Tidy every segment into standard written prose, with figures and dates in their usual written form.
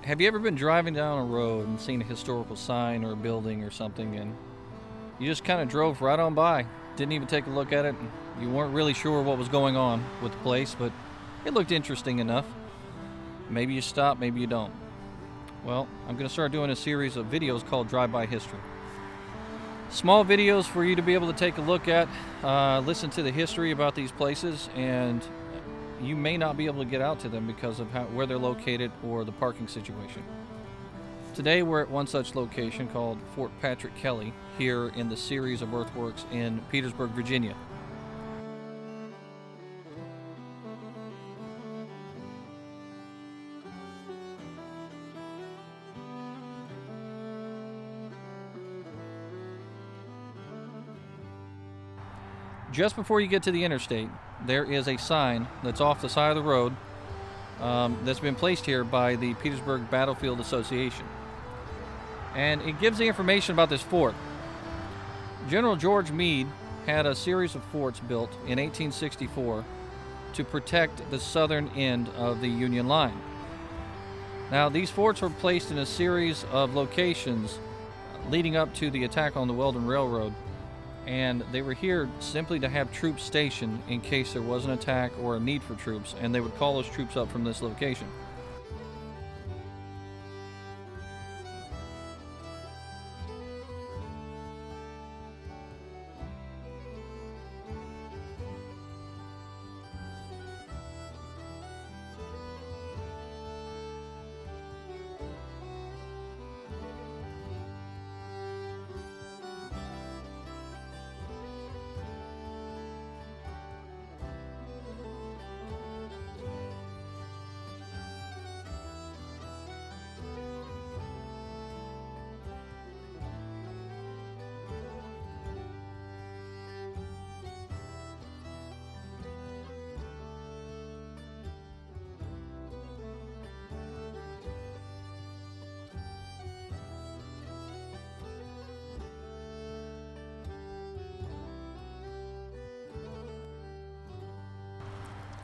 Have you ever been driving down a road and seen a historical sign or a building or something, and you just kind of drove right on by, didn't even take a look at it, and you weren't really sure what was going on with the place, but it looked interesting enough? Maybe you stop, maybe you don't. Well, I'm going to start doing a series of videos called Drive-By History. Small videos for you to be able to take a look at, listen to the history about these places, and you may not be able to get out to them because of where they're located or the parking situation. Today we're at one such location called Fort Patrick Kelley here in the series of earthworks in Petersburg, Virginia. Just before you get to the interstate, there is a sign that's off the side of the road that's been placed here by the Petersburg Battlefield Association. And it gives the information about this fort. General George Meade had a series of forts built in 1864 to protect the southern end of the Union line. Now, these forts were placed in a series of locations leading up to the attack on the Weldon Railroad, and they were here simply to have troops stationed in case there was an attack or a need for troops, and they would call those troops up from this location.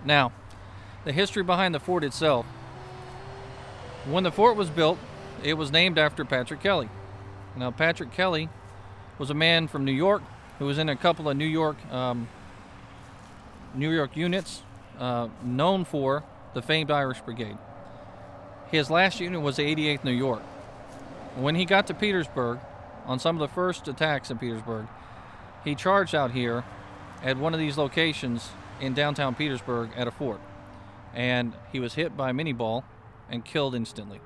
Now, the history behind the fort itself. When the fort was built, it was named after Patrick Kelley. Now, Patrick Kelley was a man from New York who was in a couple of New York units known for the famed Irish Brigade. His last unit was the 88th New York. When he got to Petersburg, on some of the first attacks in Petersburg, he charged out here at one of these locations in downtown Petersburg at a fort, and he was hit by a mini ball and killed instantly.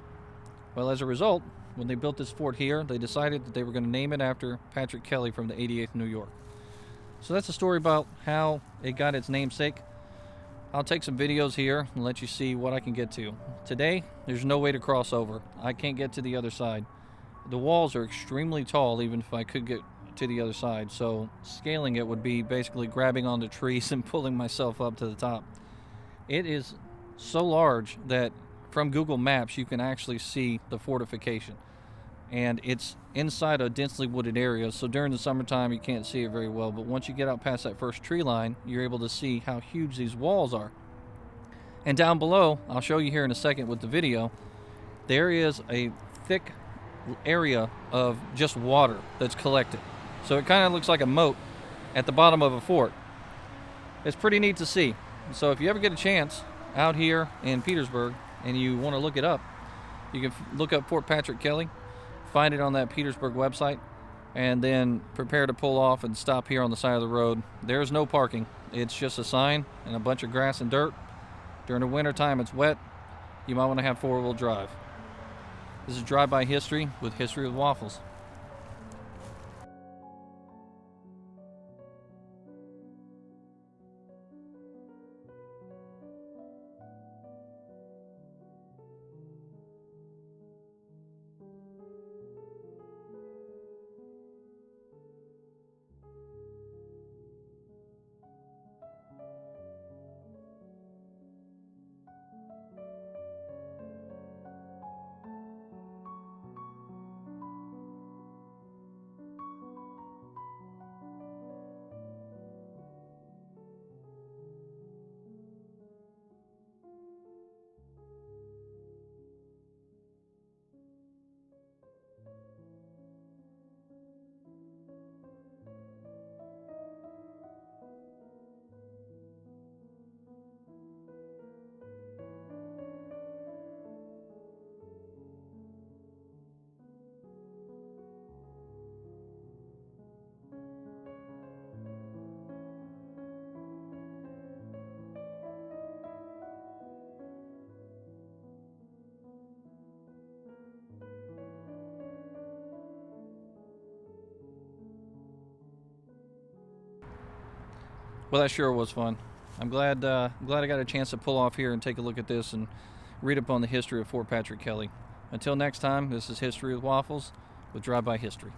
Well, as a result, when they built this fort here, they decided that they were going to name it after Patrick Kelley from the 88th New York. So that's a story about how it got its namesake. I'll take some videos here and let you see what I can get to. Today, there's no way to cross over. I can't get to the other side. The walls are extremely tall, even if I could get to the other side, so scaling it would be basically grabbing onto trees and pulling myself up to the top. It is so large that from Google Maps you can actually see the fortification, and it's inside a densely wooded area, so during the summertime you can't see it very well, but once you get out past that first tree line, you're able to see how huge these walls are. And down below, I'll show you here in a second with the video, there is a thick area of just water that's collected. So it kind of looks like a moat at the bottom of a fort. It's pretty neat to see. So if you ever get a chance out here in Petersburg and you want to look it up, you can look up Fort Patrick Kelley, find it on that Petersburg website, and then prepare to pull off and stop here on the side of the road. There's no parking. It's just a sign and a bunch of grass and dirt. During the winter time, it's wet. You might want to have four-wheel drive. This is Drive-By History with History with Waffles. Well, that sure was fun. I'm glad I got a chance to pull off here and take a look at this and read up on the history of Fort Patrick Kelley. Until next time, this is History with Waffles with Drive-By History.